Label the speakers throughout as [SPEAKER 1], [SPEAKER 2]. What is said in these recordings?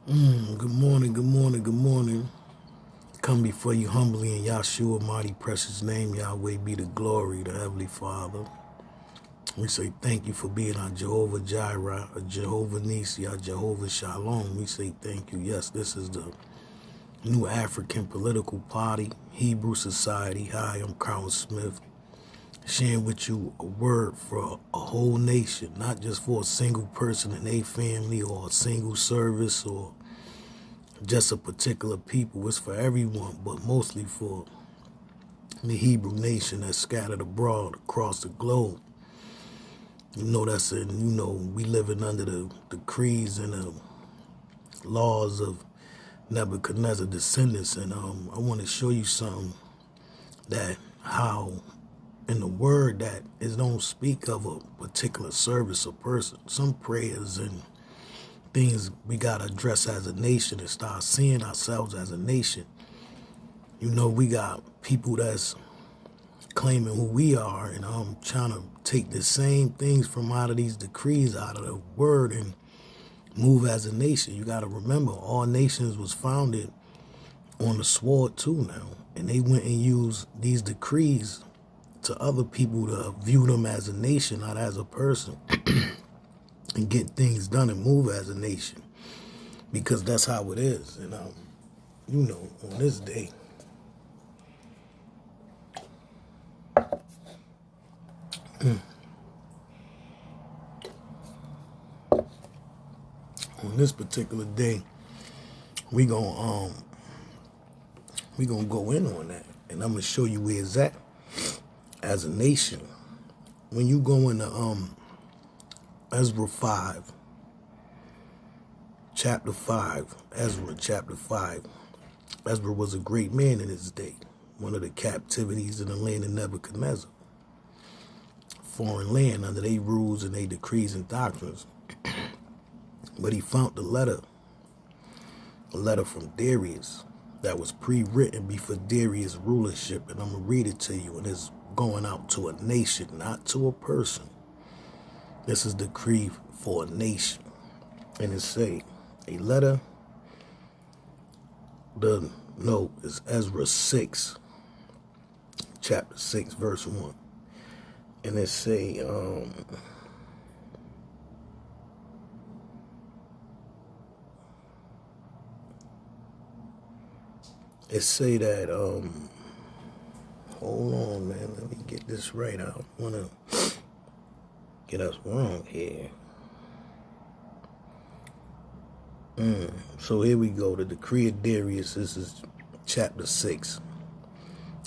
[SPEAKER 1] Good morning, good morning, good morning. Come before you humbly in Yahshua, mighty precious name. Yahweh be the glory, the Heavenly Father. We say thank you for being our Jehovah Jireh, our Jehovah Nisi, our Jehovah Shalom. We say thank you. Yes, this is the New African Political Party, Hebrew Society. Hi, I'm Carl Smith, sharing with you a word for a whole nation, not just for a single person and a family or a single service or just a particular people. It's for everyone, but mostly for the Hebrew nation that's scattered abroad across the globe. We living under the decrees and the laws of Nebuchadnezzar descendants. And I want to show you something that how in the word that it don't speak of a particular service or person. Some prayers and things we got to address as a nation and start seeing ourselves as a nation. We got people that's claiming who we are, and I'm trying to take the same things from out of these decrees, out of the word, and move as a nation. You got to remember, all nations was founded on the sword too now, and they went and used these decrees to other people to view them as a nation, not as a person, and get things done and move as a nation, because that's how it is. And on this day, on this particular day, we gonna go in on that, and I'm gonna show you where it's at as a nation. When you go into Ezra 5, chapter 5, Ezra chapter 5, Ezra was a great man in his day, one of the captivities in the land of Nebuchadnezzar, foreign land under their rules and their decrees and doctrines. But he found a letter from Darius that was pre-written before Darius' rulership, and I'm going to read it to you, and it's going out to a nation, not to a person. This is decree for a nation. And it say, a letter, it's Ezra 6, chapter 6, verse 1. And it say, that, hold on, man, let me get this right. I don't want to get us wrong here. So here we go. The decree of Darius. This is chapter 6.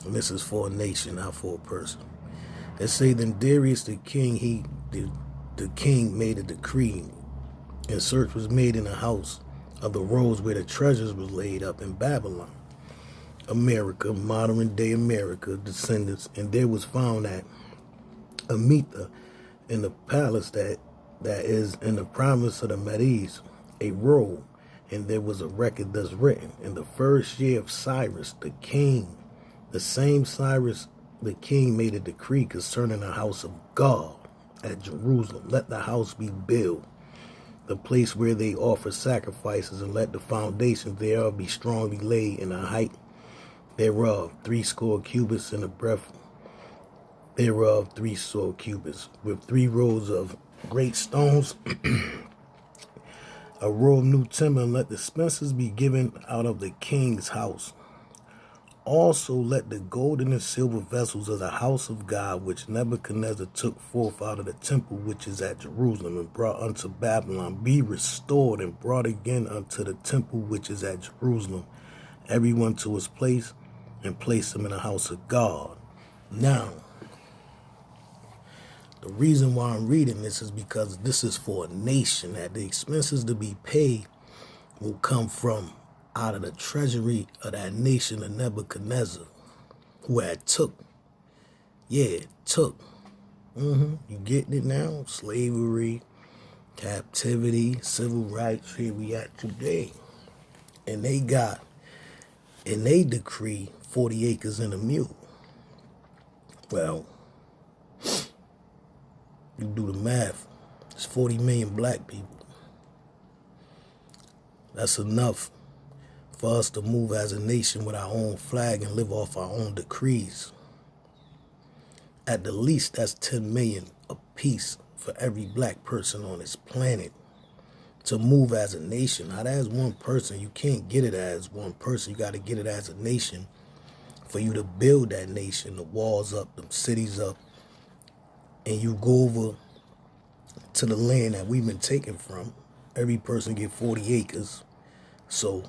[SPEAKER 1] And this is for a nation, not for a person. It say, then Darius the king, the king made a decree, and search was made in the house of the rolls where the treasures was laid up in Babylon, America, modern day America, descendants, and there was found at Amitha in the palace that is in the province of the Medes, a roll, and there was a record thus written, in the first year of Cyrus the king, the same Cyrus the king made a decree concerning the house of God at Jerusalem. Let the house be built, the place where they offer sacrifices, and let the foundations thereof be strongly laid, in the height thereof 60 cubits, and the breadth thereof 60 cubits, with 3 rows of great stones, a row of new timber, and let the spices be given out of the king's house. Also let the golden and silver vessels of the house of God, which Nebuchadnezzar took forth out of the temple which is at Jerusalem, and brought unto Babylon, be restored and brought again unto the temple which is at Jerusalem, everyone to his place, and place them in the house of God. Now, the reason why I'm reading this is because this is for a nation, that the expenses to be paid will come from out of the treasury of that nation of Nebuchadnezzar, who had took. You getting it now? Slavery, captivity, civil rights, here we at today. And they got, and they decree 40 acres and a mule. Well, you do the math. It's 40 million black people. That's enough for us to move as a nation with our own flag and live off our own decrees. At the least, that's 10 million apiece for every black person on this planet to move as a nation. Now, that's one person. You can't get it as one person. You got to get it as a nation for you to build that nation, the walls up, the cities up, and you go over to the land that we've been taken from. Every person get 40 acres. So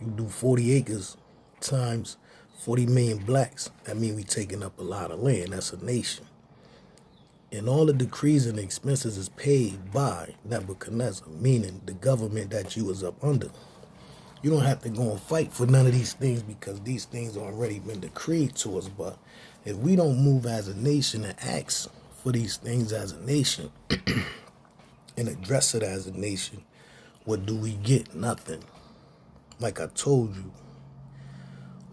[SPEAKER 1] you do 40 acres times 40 million blacks. That means we taking up a lot of land. That's a nation. And all the decrees and expenses is paid by Nebuchadnezzar, meaning the government that you was up under. You don't have to go and fight for none of these things because these things already been decreed to us. But if we don't move as a nation and ask for these things as a nation and address it as a nation, what do we get? Nothing. Like I told you,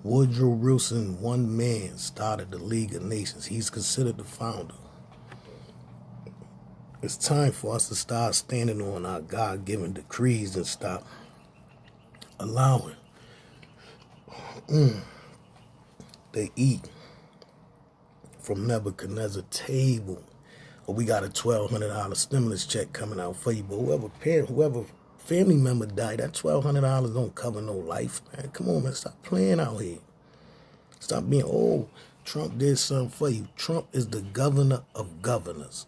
[SPEAKER 1] Woodrow Wilson, one man, started the League of Nations. He's considered the founder. It's time for us to start standing on our God-given decrees and stop allowing they eat from Nebuchadnezzar's table. Or we got a $1,200 stimulus check coming out for you. But whoever family member died, that $1,200 don't cover no life, man. Come on, man. Stop playing out here. Stop being, oh, Trump did something for you. Trump is the governor of governors.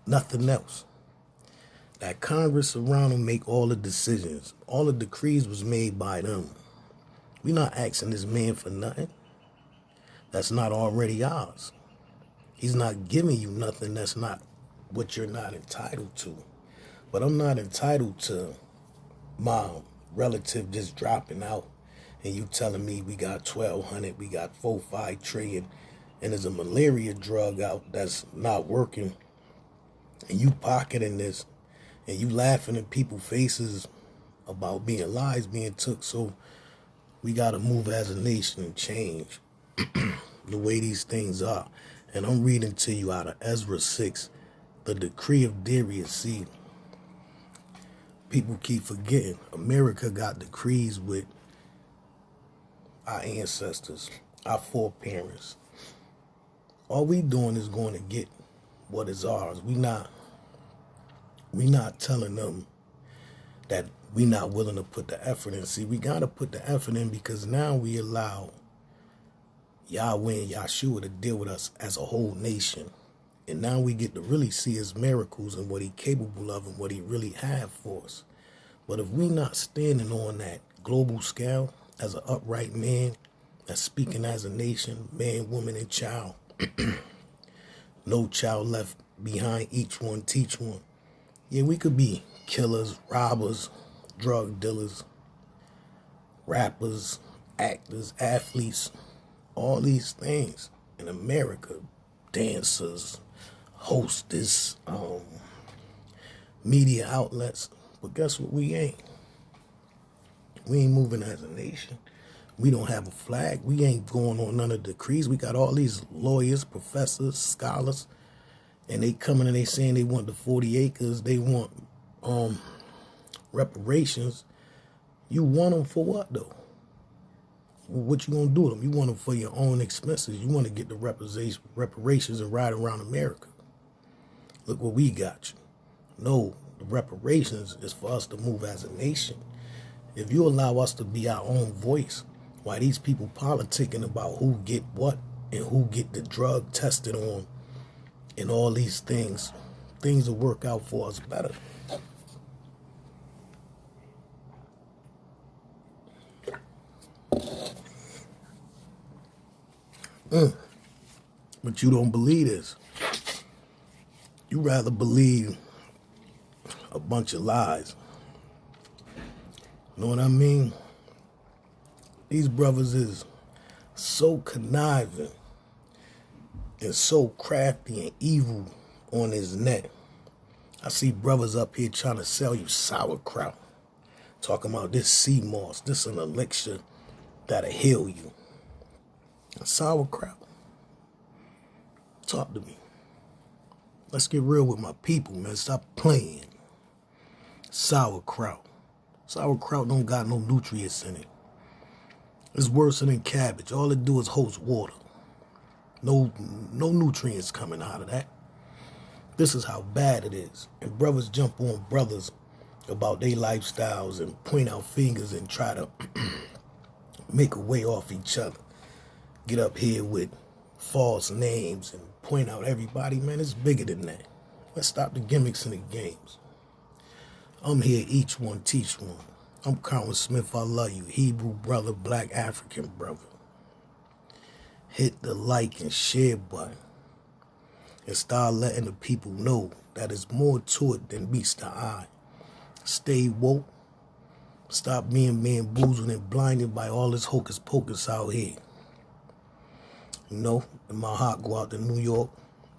[SPEAKER 1] Nothing else. That Congress around him make all the decisions. All the decrees was made by them. We're not asking this man for nothing that's not already ours. He's not giving you nothing that's not what you're not entitled to. But I'm not entitled to my relative just dropping out and you telling me we got 1,200, we got 4-5 trillion, and there's a malaria drug out that's not working, and you pocketing this, and you laughing in people's faces about being lives being took. So we got to move as a nation and change the way these things are. And I'm reading to you out of Ezra 6, the decree of Darius. See, people keep forgetting. America got decrees with our ancestors, our foreparents. All we doing is going to get what is ours. We not telling them that we not willing to put the effort in. See, we got to put the effort in because now we allow Yahweh and Yahshua to deal with us as a whole nation. And now we get to really see his miracles and what he capable of and what he really have for us. But if we not standing on that global scale as an upright man that's speaking as a nation, man, woman, and child, no child left behind, each one teach one. Yeah, we could be killers, robbers, drug dealers, rappers, actors, athletes, all these things in America, dancers, hostess, media outlets. But guess what? We ain't. We ain't moving as a nation. We don't have a flag. We ain't going on none of the decrees. We got all these lawyers, professors, scholars, and they coming and they saying they want the 40 acres. They want reparations. You want them for what, though? What you gonna do with them? You want them for your own expenses. You want to get the reparations and ride around America. Look what we got you. No, the reparations is for us to move as a nation. If you allow us to be our own voice, why these people politicking about who get what and who get the drug tested on and all these things will work out for us better. But you don't believe this. You rather believe a bunch of lies. Know what I mean? These brothers is so conniving and so crafty and evil on his net. I see brothers up here trying to sell you sauerkraut. Talking about this sea moss, this an elixir that'll heal you. Sauerkraut. Talk to me. Let's get real with my people, man. Stop playing. Sauerkraut. Sauerkraut don't got no nutrients in it. It's worse than cabbage. All it do is host water. No nutrients coming out of that. This is how bad it is. And brothers jump on brothers about their lifestyles and point out fingers and try to make a way off each other. Get up here with false names and point out everybody. Man, it's bigger than that. Let's stop the gimmicks and the games. I'm here, each one, teach one. I'm Carlton Smith, I love you. Hebrew brother, black African brother. Hit the like and share button. And start letting the people know that there's more to it than meets the eye. Stay woke. Stop being bamboozled and blinded by all this hocus pocus out here. You know, and my heart go out to New York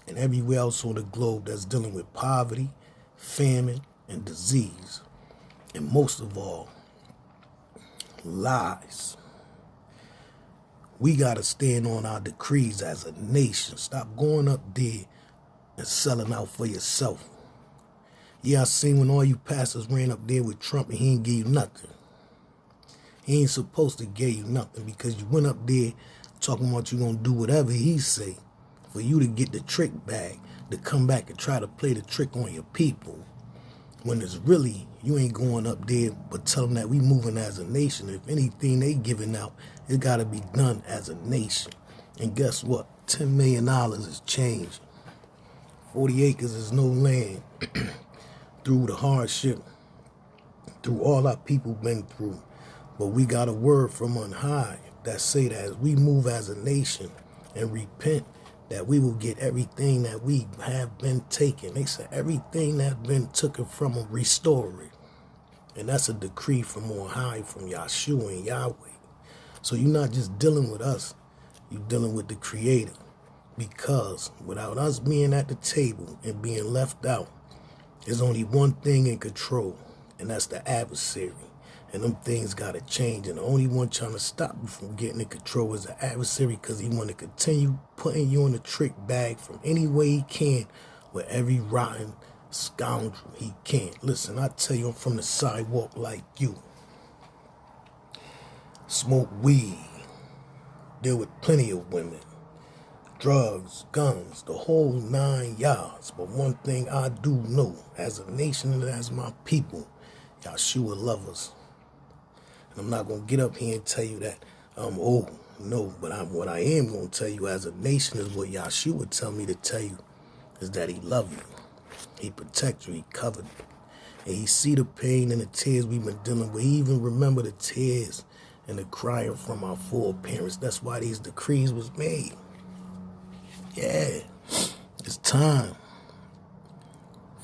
[SPEAKER 1] and everywhere else on the globe that's dealing with poverty, famine, and disease. And most of all, lies. We got to stand on our decrees as a nation. Stop going up there and selling out for yourself. Yeah, I seen when all you pastors ran up there with Trump and he ain't give you nothing. He ain't supposed to give you nothing because you went up there talking about you gonna do whatever he say for you to get the trick bag, to come back and try to play the trick on your people. When it's really, you ain't going up there but tell them that we moving as a nation. If anything they giving out, it gotta be done as a nation. And guess what? $10 million is changing. 40 acres is no land. Through the hardship, through all our people been through. But we got a word from on high that say that as we move as a nation and repent, that we will get everything that we have been taken. They say everything that's been taken from them, restore it. And that's a decree from on high, from Yahshua and Yahweh. So you're not just dealing with us, you're dealing with the Creator. Because without us being at the table and being left out, there's only one thing in control, and that's the adversary. And them things got to change. And the only one trying to stop you from getting in control is the adversary, because he want to continue putting you in the trick bag from any way he can with every rotten scoundrel he can. Listen, I tell you, I'm from the sidewalk like you. Smoke weed. Deal with plenty of women. Drugs, guns, the whole 9 yards. But one thing I do know, as a nation and as my people, Yahshua love us. And I'm not going to get up here and tell you that I'm old. No, but what I am going to tell you as a nation is what Yahshua tell me to tell you, is that he love you. He protect you. He covered you. And he see the pain and the tears we've been dealing with. He even remember the tears and the crying from our foreparents. That's why these decrees was made. Yeah, it's time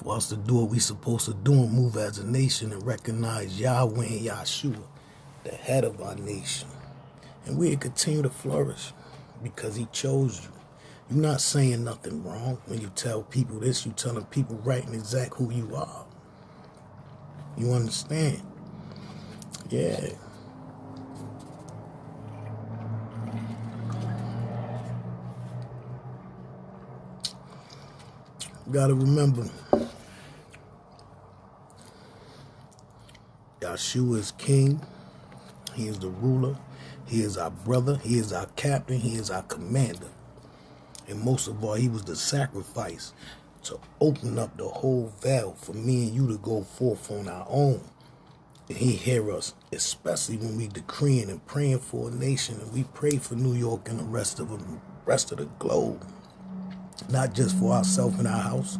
[SPEAKER 1] for us to do what we supposed to do and move as a nation and recognize Yahweh and Yahshua, the head of our nation. And we'll continue to flourish because he chose you. You're not saying nothing wrong when you tell people this. You're telling people right and exact who you are. You understand? Yeah. You gotta remember, Yahshua is king. He is the ruler. He is our brother. He is our captain. He is our commander. And most of all, he was the sacrifice to open up the whole veil for me and you to go forth on our own. And he hear us, especially when we decreeing and praying for a nation. And we pray for New York and the rest of the globe. Not just for ourselves in our house.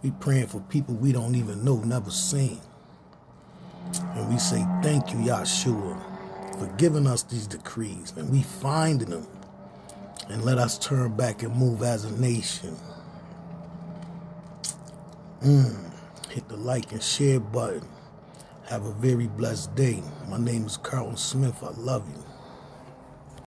[SPEAKER 1] We praying for people we don't even know, never seen. And we say, thank you, Yahshua, for giving us these decrees. And we finding them. And let us turn back and move as a nation. Hit the like and share button. Have a very blessed day. My name is Carlton Smith. I love you.